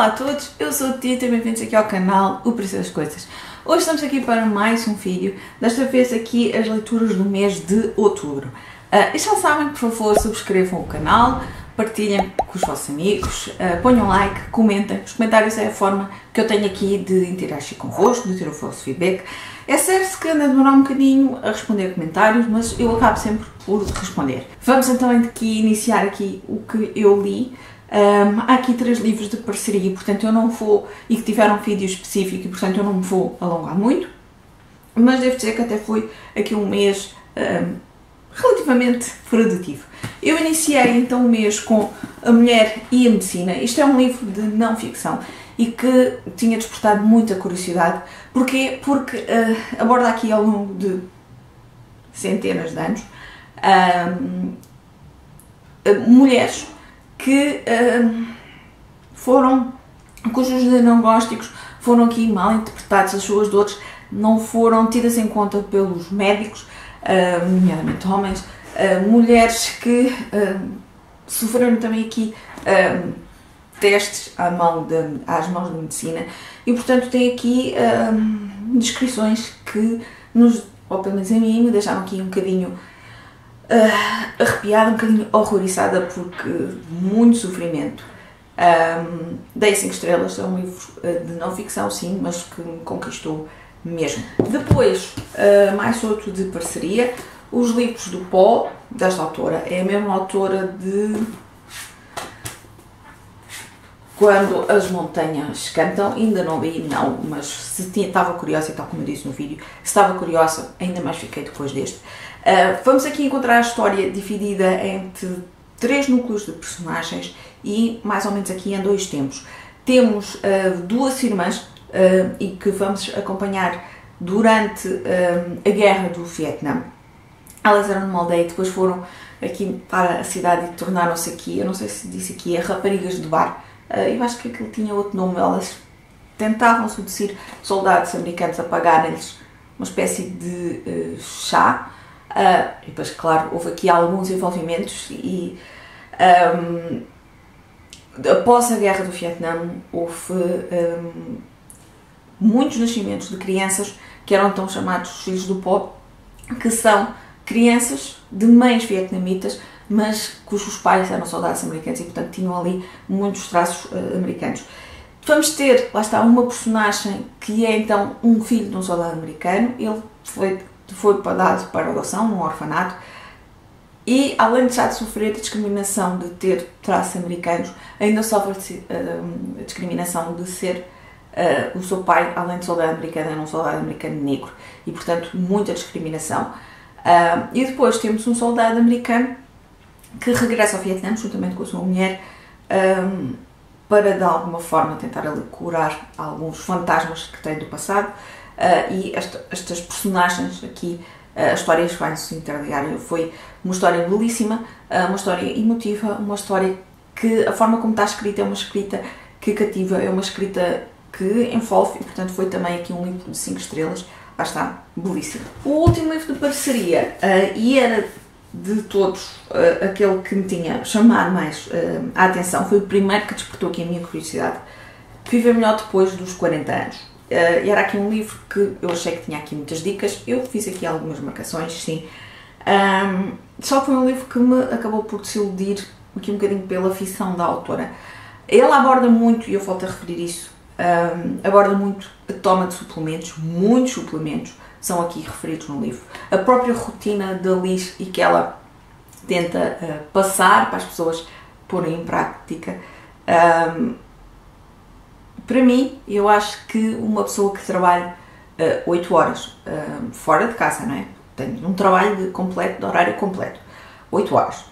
Olá a todos, eu sou a Tita e bem-vindos aqui ao canal O Preço das Coisas. Hoje estamos aqui para mais um vídeo, desta vez aqui as leituras do mês de outubro. E já sabem, por favor, subscrevam o canal, partilhem com os vossos amigos, ponham like, comentem. Os comentários é a forma que eu tenho aqui de interagir convosco, de ter o vosso feedback. É certo que anda a demorar um bocadinho a responder comentários, mas eu acabo sempre por responder. Vamos então aqui iniciar aqui o que eu li. Há aqui 3 livros de parceria, portanto eu não vou, e que tiveram um vídeo específico, e portanto eu não me vou alongar muito, mas devo dizer que até foi aqui um mês relativamente produtivo. Eu iniciei então o mês com A Mulher e a Medicina. Isto é um livro de não ficção e que tinha despertado muita curiosidade. Porquê? Porque aborda aqui ao longo de centenas de anos mulheres que cujos diagnósticos foram aqui mal interpretados, as suas dores não foram tidas em conta pelos médicos, nomeadamente homens, mulheres que sofreram também aqui testes às mãos da medicina e, portanto, tem aqui descrições que ou pelo menos a mim, me deixaram aqui um bocadinho arrepiada, um bocadinho horrorizada, porque muito sofrimento. Dei 5 estrelas, é um livro de não ficção, sim, mas que me conquistou mesmo. Depois, mais outro de parceria, Os Livros do Pó, desta autora. É a mesma autora de Quando as Montanhas Cantam. Ainda não li, não, mas se estava curiosa, tal como eu disse no vídeo, se estava curiosa, ainda mais fiquei depois deste. Vamos aqui encontrar a história dividida entre 3 núcleos de personagens e mais ou menos aqui em 2 tempos. Temos 2 irmãs e que vamos acompanhar durante a guerra do Vietnã. Elas eram numa aldeia e depois foram aqui para a cidade e tornaram-se aqui, eu não sei se disse aqui, raparigas de bar. Eu acho que aquilo tinha outro nome. Elas tentavam seduzir soldados americanos a pagarem-lhes uma espécie de chá. E depois, claro, houve aqui alguns envolvimentos e após a guerra do Vietnã houve muitos nascimentos de crianças que eram tão chamados filhos do pó, que são crianças de mães vietnamitas, mas cujos pais eram soldados americanos e, portanto, tinham ali muitos traços americanos. Vamos ter, lá está, uma personagem que é então um filho de um soldado americano. Ele foi dado para adoção num orfanato e, além de já de sofrer a discriminação de ter traços americanos, ainda sofre a discriminação de ser o seu pai, além de soldado americano, era um soldado americano negro e, portanto, muita discriminação. E depois temos um soldado americano que regressa ao Vietnã juntamente com a sua mulher para, de alguma forma, tentar ali curar alguns fantasmas que tem do passado. E estas personagens aqui, as histórias vão-se interligar. Foi uma história belíssima, uma história emotiva, uma história que a forma como está escrita é uma escrita que cativa, é uma escrita que envolve e, portanto, foi também aqui um livro de 5 estrelas. Lá está, belíssimo. O último livro de parceria, e era de todos aquele que me tinha chamado mais a atenção, foi o primeiro que despertou aqui a minha curiosidade, Viver Melhor Depois dos 40 anos. E era aqui um livro que eu achei que tinha aqui muitas dicas. Eu fiz aqui algumas marcações, sim. Só que foi um livro que me acabou por desiludir aqui um bocadinho pela ficção da autora. Ele aborda muito, e eu volto a referir isso, aborda muito a toma de suplementos. Muitos suplementos são aqui referidos no livro. A própria rotina da Liz e que ela tenta passar para as pessoas porem em prática. Para mim, eu acho que uma pessoa que trabalha 8 horas fora de casa, não é? Tem um trabalho completo, de horário completo, 8 horas.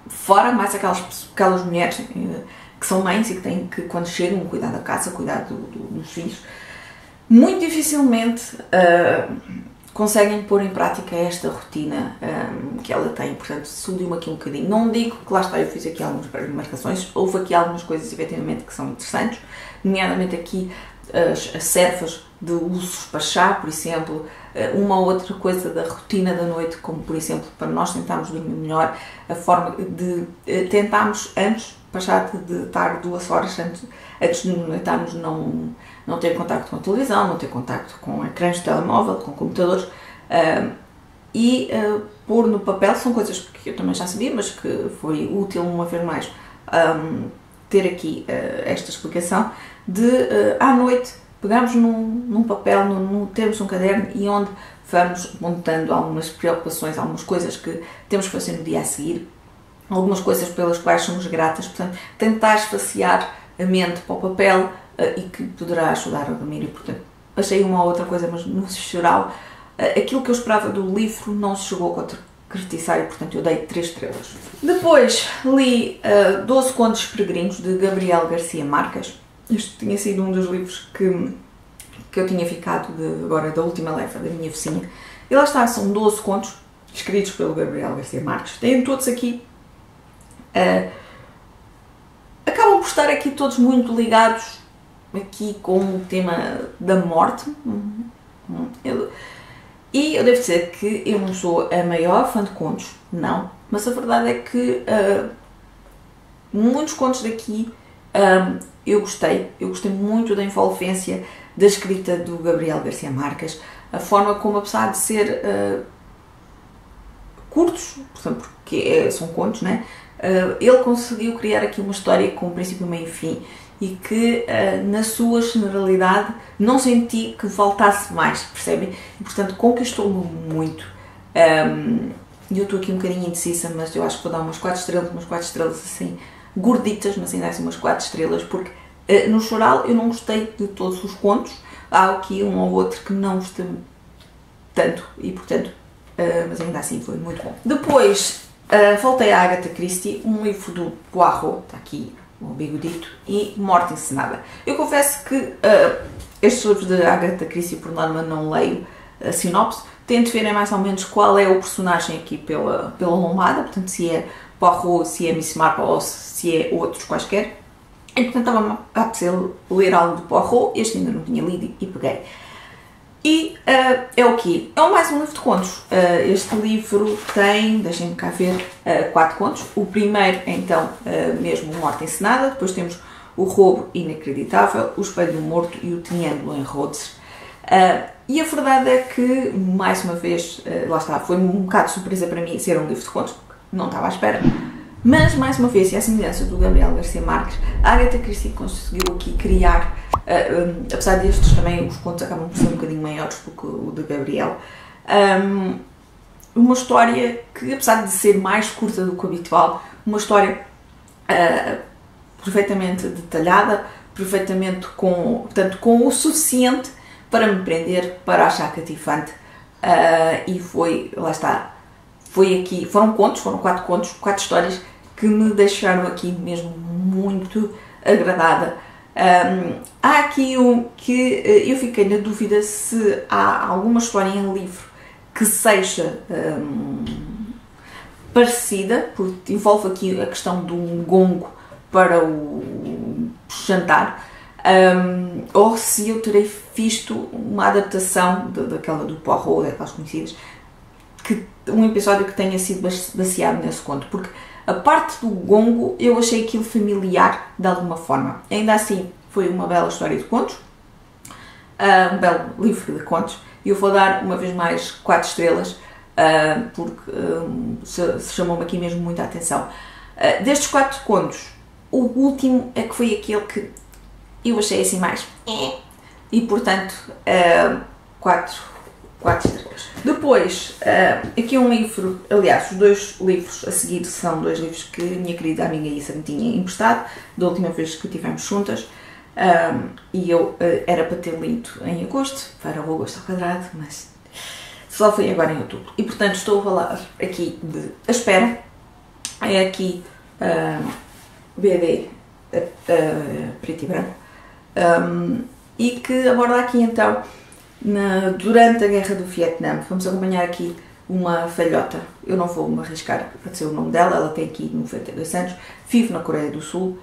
Fora mais aquelas mulheres que são mães e que têm que, quando chegam, cuidar da casa, cuidar dos filhos, muito dificilmente conseguem pôr em prática esta rotina que ela tem. Portanto, desiludiu-me aqui um bocadinho. Não digo que, lá está, eu fiz aqui algumas marcações, houve aqui algumas coisas efetivamente que são interessantes, nomeadamente aqui as servas de usos para chá, por exemplo, uma outra coisa da rotina da noite, como por exemplo, para nós tentarmos dormir melhor, a forma de tentarmos antes passar de estar 2 horas antes de nos deitarmos, não ter contacto com a televisão, não ter contacto com ecrãs de telemóvel, com computadores, pôr no papel. São coisas que eu também já sabia, mas que foi útil uma vez mais ter aqui esta explicação de à noite pegarmos num papel, termos um caderno e onde vamos montando algumas preocupações, algumas coisas que temos que fazer no dia a seguir, algumas coisas pelas quais somos gratas. Portanto, tentar esvaziar a mente para o papel e que poderá ajudar a dormir. E, portanto, achei uma ou outra coisa, mas no geral, aquilo que eu esperava do livro não se chegou a concretizar e, portanto, eu dei 3 estrelas. Depois li 12 Contos Peregrinos, de Gabriel Garcia Marques. Este tinha sido um dos livros que eu tinha ficado agora da última leva da minha vizinha. E lá está, são 12 contos escritos pelo Gabriel Garcia Marques. Têm todos aqui, acabam por estar aqui todos muito ligados aqui com o tema da morte. E eu devo dizer que eu não sou a maior fã de contos, não, mas a verdade é que muitos contos daqui eu gostei muito da envolvência da escrita do Gabriel Garcia Marques, a forma como, apesar de ser curtos, portanto, porque são contos, né? Ele conseguiu criar aqui uma história com princípio, meio e fim, e que na sua generalidade não senti que faltasse mais, percebem? E, portanto, conquistou-me muito. E eu estou aqui um bocadinho indecisa, mas eu acho que vou dar umas 4 estrelas assim, gorditas, mas ainda assim umas 4 estrelas, porque no geral eu não gostei de todos os contos. Há aqui um ou outro que não gostei tanto e, portanto, mas ainda assim foi muito bom. Depois voltei à Agatha Christie, um livro do Poirot, está aqui o bigodito, e Morte Encenada. Eu confesso que estes livros de Agatha Christie, por norma, não leio a sinopse. Tento ver mais ou menos qual é o personagem aqui pela lombada, portanto, se é Poirot, se é Miss Marple ou se é outros quaisquer. E, portanto, estava-me a apetecer ler algo do Poirot. Este ainda não tinha lido e peguei. E é o quê? É mais um livro de contos. Este livro tem, deixem-me cá ver, 4 contos. O primeiro, então, mesmo Morte Encenada. Depois temos O Roubo Inacreditável, O Espelho do Morto e O Triângulo em Rhodes. E a verdade é que, mais uma vez, lá está, foi um bocado de surpresa para mim ser um livro de contos, porque não estava à espera. Mas, mais uma vez, e à semelhança do Gabriel Garcia Marques, a Agatha Christie conseguiu aqui criar, apesar destes também, os contos acabam por ser um bocadinho maiores do que o de Gabriel, uma história que, apesar de ser mais curta do que o habitual, uma história perfeitamente detalhada, perfeitamente portanto, com o suficiente para me prender, para achar cativante, e foi, lá está, foram 4 contos, 4 histórias que me deixaram aqui mesmo muito agradada. Há aqui um que eu fiquei na dúvida se há alguma história em livro que seja parecida, porque envolve aqui a questão de um gongo para o jantar, ou se eu terei visto uma adaptação daquela do Poirot, daquelas conhecidas, um episódio que tenha sido baseado nesse conto, porque a parte do gongo eu achei aquilo familiar de alguma forma. Ainda assim, foi uma bela história de contos, um belo livro de contos, e eu vou dar uma vez mais 4 estrelas, porque se chamou-me aqui mesmo muita atenção. Destes 4 contos, o último é que foi aquele que eu achei assim mais e, portanto, 4 estrelas. Depois, aqui um livro, aliás, os 2 livros a seguir são 2 livros que a minha querida amiga Isa me tinha emprestado da última vez que estivemos juntas, e eu era para ter lido em agosto, para o agosto ao quadrado, mas só foi agora em outubro. E, portanto, estou a falar aqui de A Espera. É aqui BD preto e branco, e que aborda aqui então durante a Guerra do Vietnã. Vamos acompanhar aqui uma velhota, eu não vou me arriscar para dizer o nome dela, ela tem aqui 92 anos, vive na Coreia do Sul,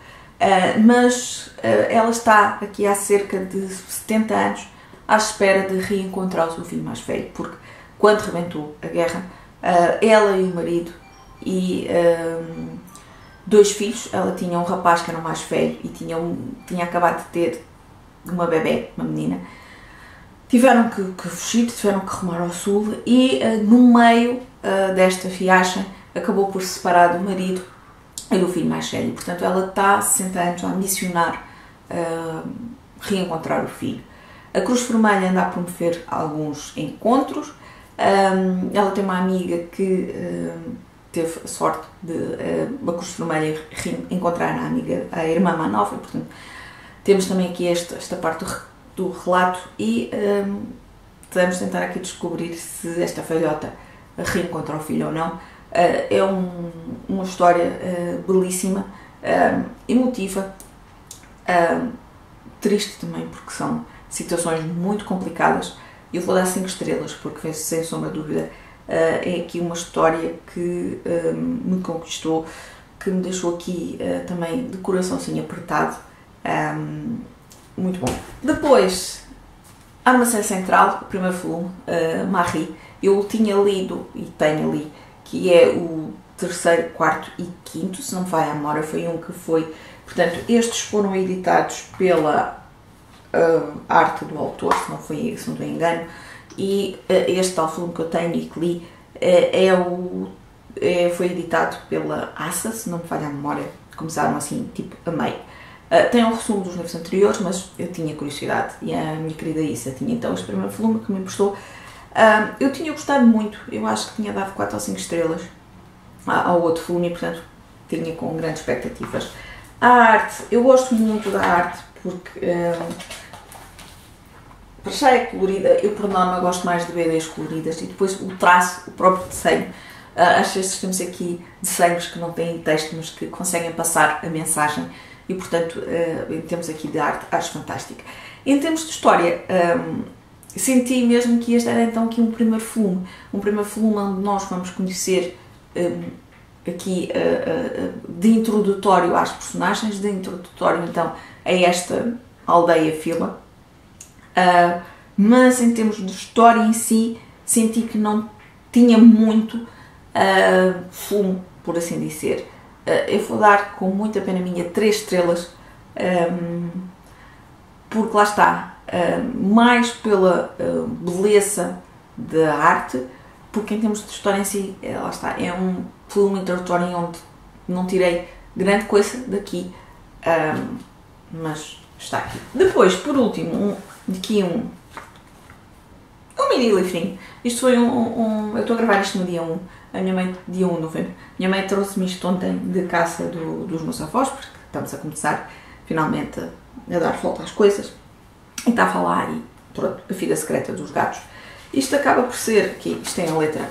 mas ela está aqui há cerca de 70 anos à espera de reencontrar o seu filho mais velho, porque quando rebentou a guerra, ela e o marido 2 filhos. Ela tinha um rapaz que era o mais velho e tinha acabado de ter uma bebé, uma menina. Tiveram que fugir, tiveram que rumar ao sul e no meio desta viagem acabou por se separar do marido e do filho mais velho. Portanto, ela está há 60 anos a missionar reencontrar o filho. A Cruz Vermelha anda a promover alguns encontros. Ela tem uma amiga que teve a sorte de a Cruz Vermelha encontrar a irmã mais nova. Portanto, temos também aqui esta parte do relato e vamos tentar aqui descobrir se esta velhota reencontra o filho ou não. É uma história belíssima, emotiva, triste também, porque são situações muito complicadas. Eu vou dar 5 estrelas porque, sem sombra de dúvida, é aqui uma história que me conquistou, que me deixou aqui também de coraçãozinho apertado. Muito bom. Depois, Armazém Central, o primeiro volume, Marie. Eu tinha lido e tenho ali, que é o 3º, 4º e 5º, se não me falha a memória, foi um que foi. Portanto, estes foram editados pela Arte do autor, se não me engano, e este tal volume que eu tenho e que li foi editado pela ASA, se não me falha a memória. Começaram assim, tipo, a meio. Tem um resumo dos livros anteriores, mas eu tinha curiosidade e a minha querida Issa tinha então este primeiro volume que me emprestou. Eu tinha gostado muito, eu acho que tinha dado 4 ou 5 estrelas ao outro volume e, portanto, tinha com grandes expectativas. A arte, eu gosto muito da arte porque para já é colorida. Eu, por norma, gosto mais de BDs coloridas e depois o traço, o próprio desenho. Às vezes temos aqui desenhos que não têm texto, mas que conseguem passar a mensagem. E, portanto, em termos aqui de arte, acho fantástica. Em termos de história, senti mesmo que este era então aqui um primeiro volume onde nós vamos conhecer aqui de introdutório às personagens, de introdutório então a esta aldeia Fila, mas em termos de história em si, senti que não tinha muito fumo, por assim dizer. Eu vou dar, com muita pena minha, 3 estrelas, porque lá está, mais pela beleza da arte, porque em termos de história em si, lá está, é um volume introdutório onde não tirei grande coisa daqui, mas está aqui. Depois, por último, aqui um mini livrinho. Isto foi eu estou a gravar isto no dia 1. A minha mãe, dia 1 de novembro, minha mãe trouxe-me isto ontem de casa dos meus avós, porque estamos a começar finalmente a dar volta às coisas. E estava lá e pronto, a vida secreta dos gatos. Isto acaba por ser, aqui, isto tem a letra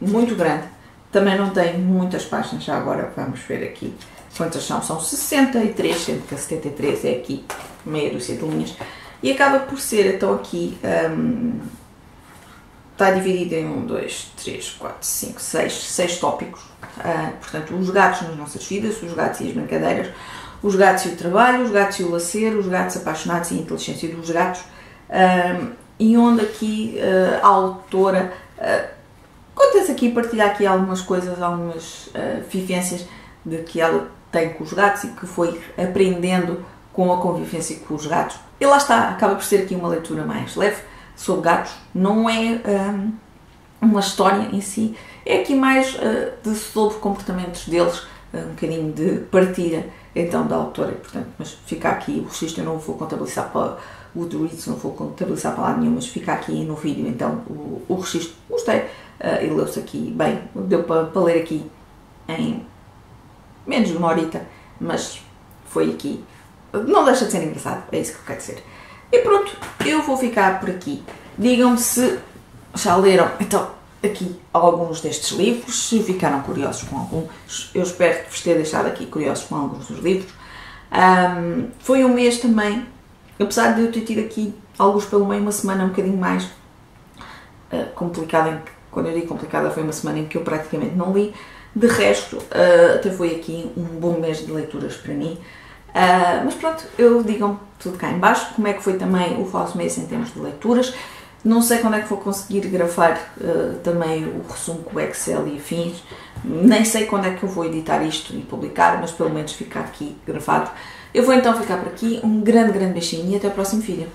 muito grande, também não tem muitas páginas, já agora vamos ver aqui quantas são. São 63, sendo que a 73 é aqui meia dúzia de linhas. E acaba por ser, então aqui, está dividido em 1, 2, 3, 4, 5, 6 tópicos. Portanto, os gatos nas nossas vidas, os gatos e as brincadeiras, os gatos e o trabalho, os gatos e o lazer, os gatos apaixonados e a inteligência dos gatos. E onde aqui a autora conta-se aqui, partilha aqui algumas coisas, algumas vivências de que ela tem com os gatos e que foi aprendendo com a convivência com os gatos. E lá está, acaba por ser aqui uma leitura mais leve sobre gatos, não é uma história em si, é aqui mais sobre comportamentos deles, um bocadinho de partilha então da autora, portanto, mas fica aqui o registro, eu não vou contabilizar para o Goodreads, não vou contabilizar para lado nenhum, mas fica aqui no vídeo então o registro. Gostei, ele leu-se aqui bem, deu para ler aqui em menos de uma horita, mas foi aqui, não deixa de ser engraçado, é isso que eu quero dizer. E pronto, eu vou ficar por aqui. Digam-me se já leram então aqui alguns destes livros, se ficaram curiosos com alguns. Eu espero que vos ter deixado aqui curiosos com alguns dos livros. Foi um mês também, apesar de eu ter tido aqui alguns pelo meio, uma semana um bocadinho mais complicada. Quando eu digo complicada, foi uma semana em que eu praticamente não li. De resto, até foi aqui um bom mês de leituras para mim. Mas pronto, digam-me tudo cá em baixo como é que foi também o vosso mês em termos de leituras. Não sei quando é que vou conseguir gravar também o resumo com o Excel e afins. Nem sei quando é que eu vou editar isto e publicar, mas pelo menos fica aqui gravado. Eu vou então ficar por aqui. Um grande beijinho e até o próximo vídeo.